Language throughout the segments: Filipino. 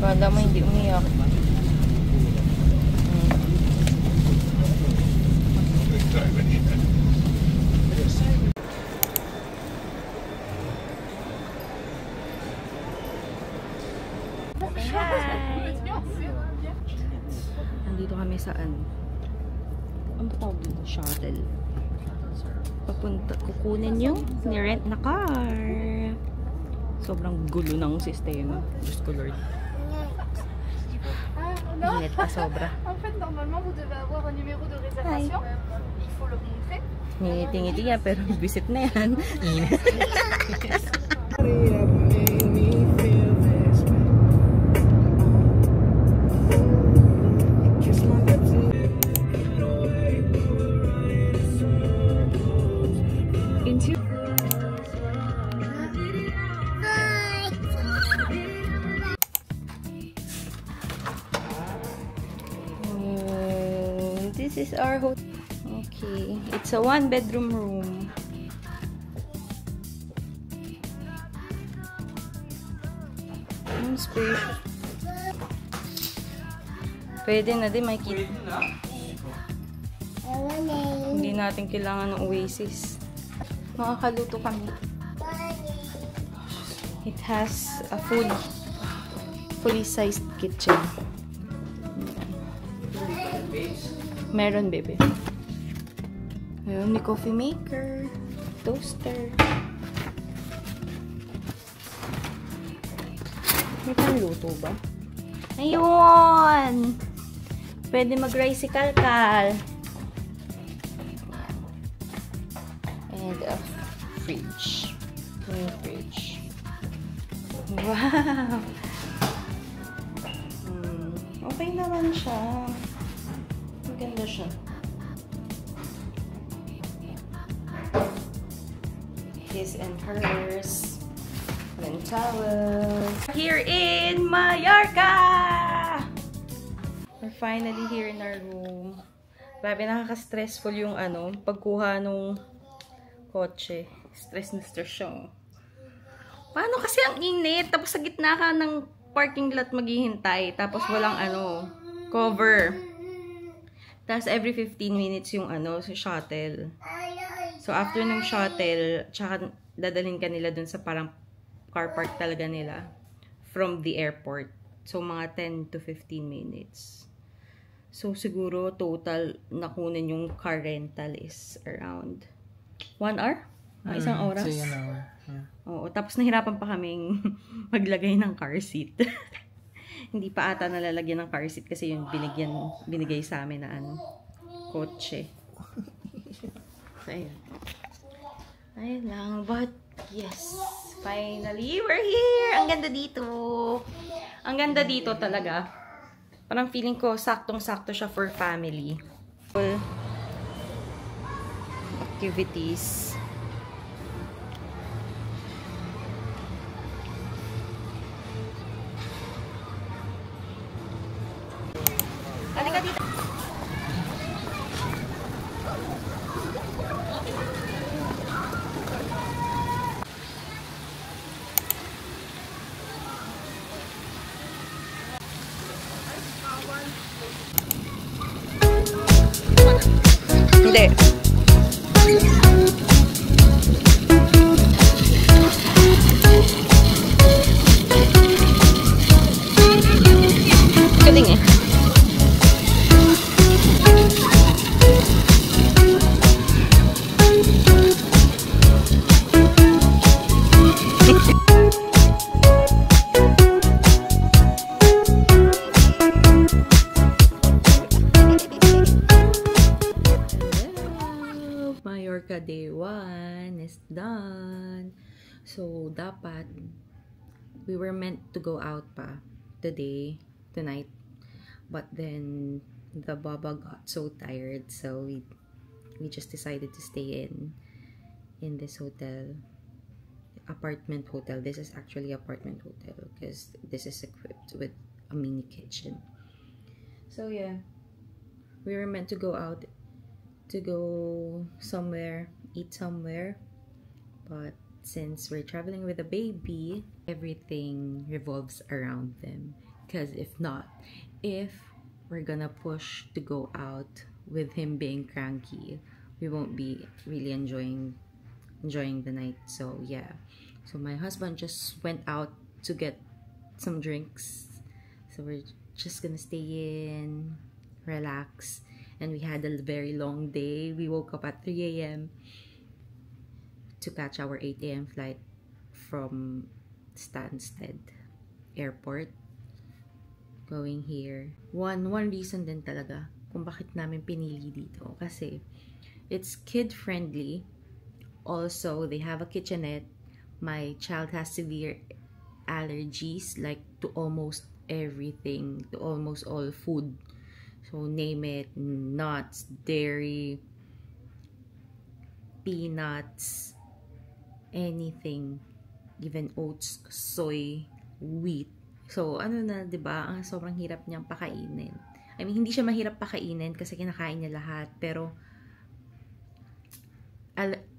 Kala mo hindi umiyak. Nandito kami saan? Ang tawag dito? Shuttle. Papunta, kukunin yung ni-rent na car. Sobrang gulo ng sistema. Diyos ko Lord. Init pa sobra. En fait, normalement, vous devez avoir un numéro de réservation. Il faut le montrer. Ngiti-ngiti yan, pero visit na yan. Init. This is our hotel. Okay, it's a 1-bedroom room. Space. Pwede na din, may kit. Hindi natin kailangan ng Oasis. Makakaluto kami. It has a fully sized kitchen. Meron, bebe. Ayun, may coffee maker, toaster. May panluto ba? Ayun! Pwede mag-rice kal-kal. And a fridge. May fridge. Wow! Okay naman siya. Maganda siya. His and hers. And towels. Here in Mallorca! We're finally here in our room. Grabe, nakaka-stressful yung pagkuha nung kotse. Stress na stress siya. Paano kasi ang init? Tapos sa gitna ka ng parking lot maghihintay. Tapos walang cover. Tapos every 15 minutes yung shuttle. So after ng shuttle, tsaka dadalhin ka nila dun sa parang car park talaga nila from the airport. So mga 10 to 15 minutes. So siguro total nakunin yung car rental is around 1 hour? Isang oras? Say an hour. Yeah. Oo, tapos nahirapan pa kaming maglagay ng car seat. Hindi pa ata nalalagyan ng car seat kasi yung binigay sa amin na kotse. So, ayun. Ayun lang. But, yes. Finally, we're here! Ang ganda dito. Ang ganda dito talaga. Parang feeling ko, saktong-sakto siya for family. Activities. Halika dito. Hindi. Galing eh. Mallorca day 1 is done. So, dapat we were meant to go out pa tonight. But then the Baba got so tired, so we just decided to stay in this apartment hotel. This is actually apartment hotel because this is equipped with a mini kitchen. So yeah, we were meant to go out to go somewhere, eat somewhere, but since we're traveling with a baby, everything revolves around them. Because if we're gonna push to go out with him being cranky, we won't be really enjoying the night. So yeah, so my husband just went out to get some drinks, so we're just gonna stay in, relax. And we had a very long day. We woke up at 3 a.m. to catch our 8 a.m. flight from Stansted Airport going here. One reason din talaga kung bakit namin pinili dito, kasi it's kid friendly. Also, they have a kitchenette. My child has severe allergies, like to almost everything, to almost all food. So name it, nuts, dairy, peanuts, anything, even oats, soy, wheat. So ano na, 'di ba? Ang sobrang hirap niyang pakainin. I mean, hindi siya mahirap pakainin kasi kinakain niya lahat, pero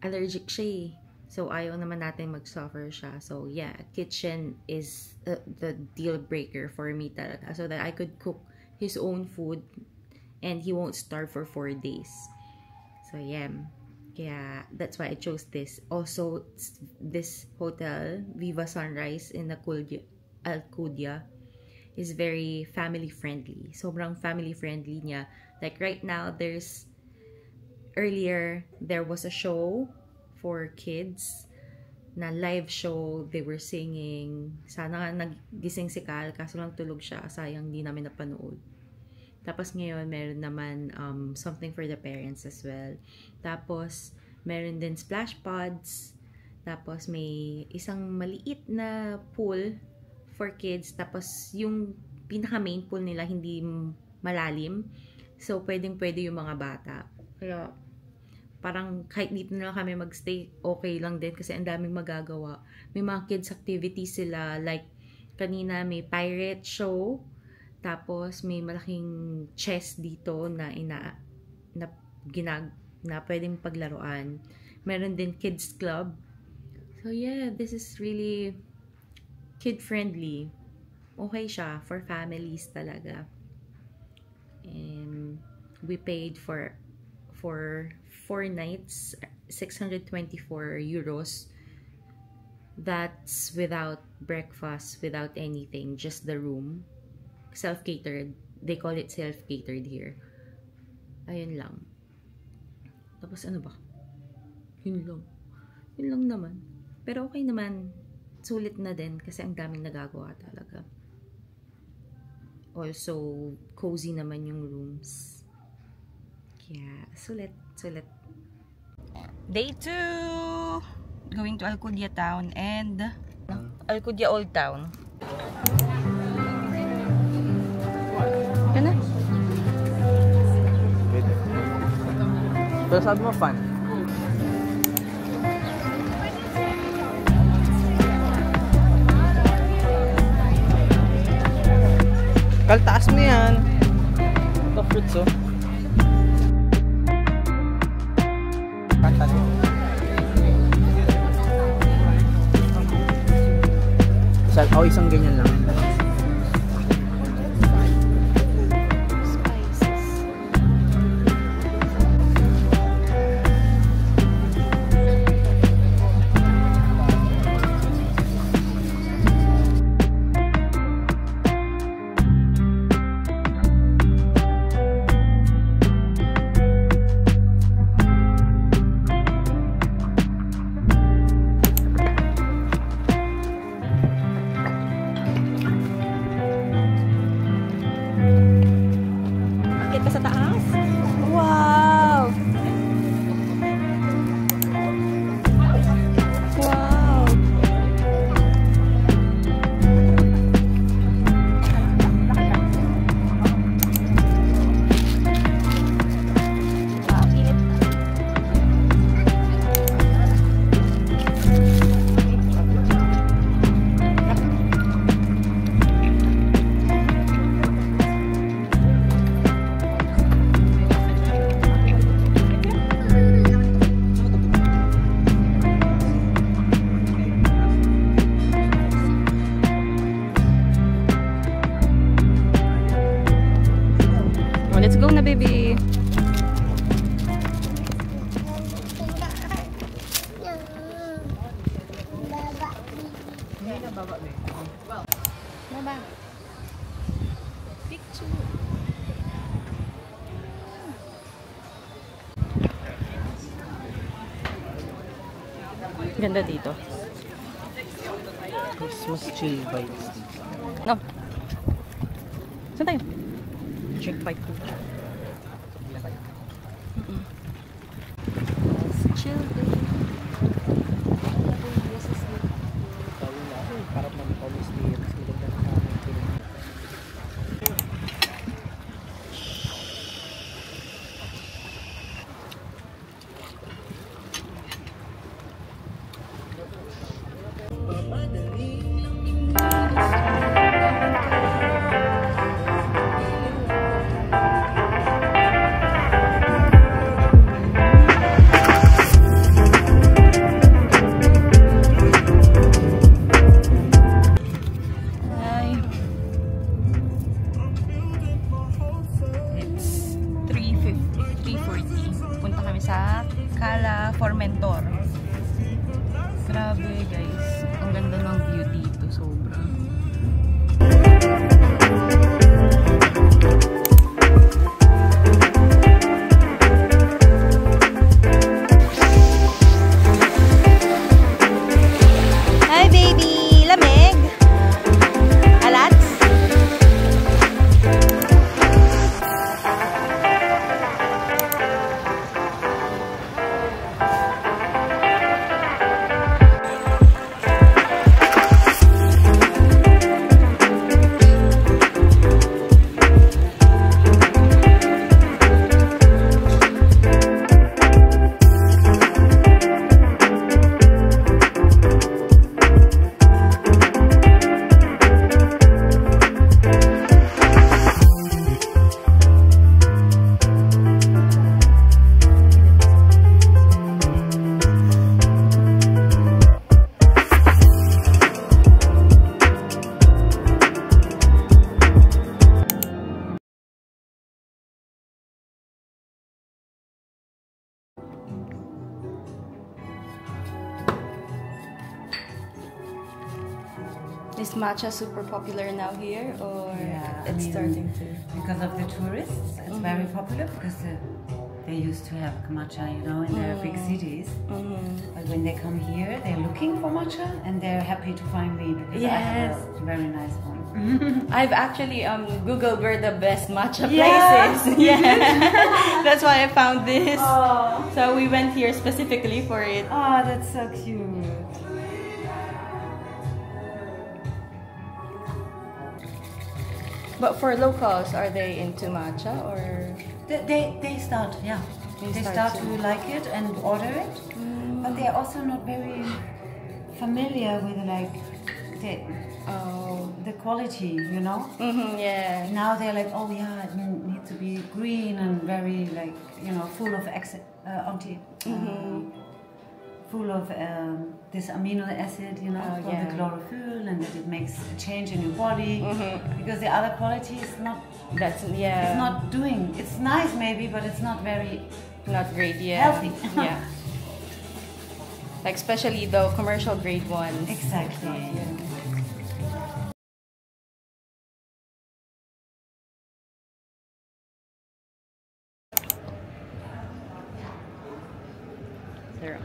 allergic siya eh. So ayaw naman natin mag-suffer siya. So yeah, kitchen is the deal breaker for me talaga, so that I could cook his own food and he won't starve for 4 days. So yeah, that's why I chose this. Also, this hotel, Viva Sunrise in Alcudia, is very family friendly. Sobrang family friendly niya. Like right now, earlier there was a show for kids na live show. They were singing. Sana nga nagising si Cal, kaso lang tulog siya. Sayang di namin napanood. Tapos ngayon, meron naman something for the parents as well. Tapos, meron din splash pods. Tapos, may isang maliit na pool for kids. Tapos, yung pinaka main pool nila hindi malalim. So, pwedeng-pwede yung mga bata. Kaya, parang kahit dito na lang kami magstay, okay lang din kasi ang daming magagawa. May mga kids activities sila, like kanina may pirate show, tapos may malaking chess dito na pwedeng paglaruan. Meron din kids club. So yeah, this is really kid friendly. Okay siya for families talaga. And we paid for 4 nights, 624 euros. That's without breakfast, without anything, just the room. Self-catered. They call it self-catered here. Ayun lang. Tapos ano ba? Yun lang naman. Pero okay naman. Sulit na din kasi ang daming nagagawa talaga. Also, cozy naman yung rooms. Kaya, sulit. Day 2! Going to Alcudia Town and Alcudia Old Town. Ka na? Pero sabi mo fun. Kaltaas mo yan. Ito fruits oh. Isang ganyan lang. Baba. Picture. Ganda dito. Christmas chill vibes. No. Saan tayo? Check bike po. Chill day. Para mag-always day. Mas maganda na kami. Formentor. Grabe guys, ang ganda ng view dito, sobra. Hi baby, lamig. Alats? Is matcha super popular now here, or it's starting to? Because of the tourists, it's very popular because they used to have matcha, you know, in their big cities. But when they come here, they're looking for matcha and they're happy to find me because I have a very nice one. I've actually Googled where the best matcha places. Yeah, that's why I found this. Oh. So we went here specifically for it. Oh, that's so cute. But for locals, are they into matcha or? They start, yeah. They start to like it and order it, but they're also not very familiar with like the quality, you know. Yeah. Now they're like, oh yeah, it needs to be green and very like, you know, full of full of this amino acid, you know, for the chlorophyll, and that it makes a change in your body. Because the other quality is not. It's not doing. It's nice maybe, but it's not very. Not great. Yeah. Healthy. Yeah. Like especially the commercial grade ones. Exactly. Yeah. Zero.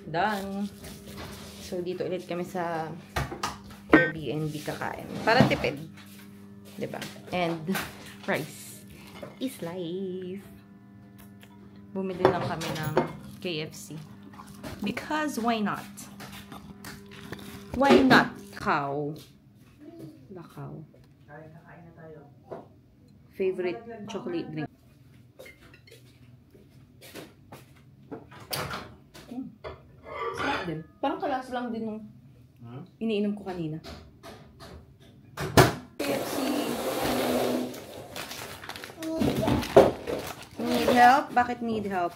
Done. So, dito ulit kami sa Airbnb kakain. Para tipid. Diba? And, rice is life. Bumili lang kami ng KFC. Because, why not? Why not? Lakaw. Favorite chocolate drink. Sarap din. Parang kalas lang din nung iniinom ko kanina. KFC. Need help? Bakit need help?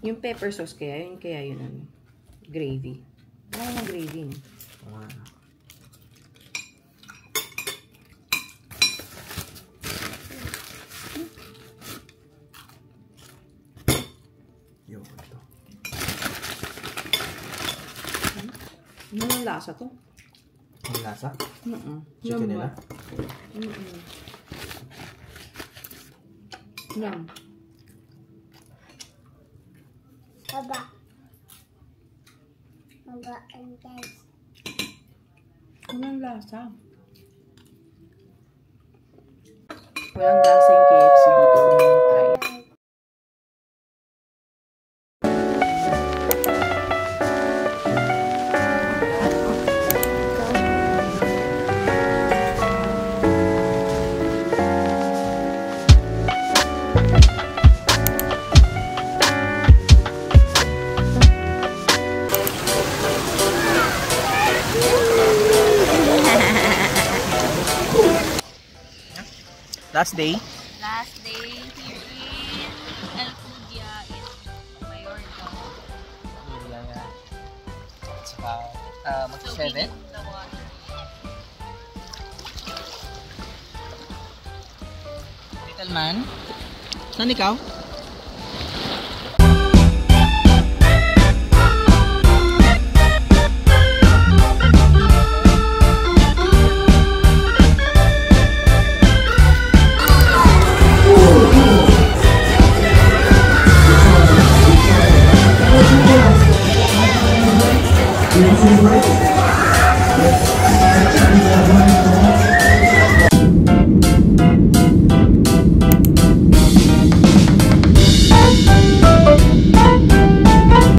Yung pepper sauce kaya, yun ano, gravy. Wala ng gravy, no? Ano ang lasa to? Ang lasa? Chicken nila? Yum. Baba, and guys. Walang lasa. Walang lasa yung KFC dito. Try. Last day? Last day here in El Cudia in Mayorga. It's about mag-7. The water. Little man. Saan ikaw?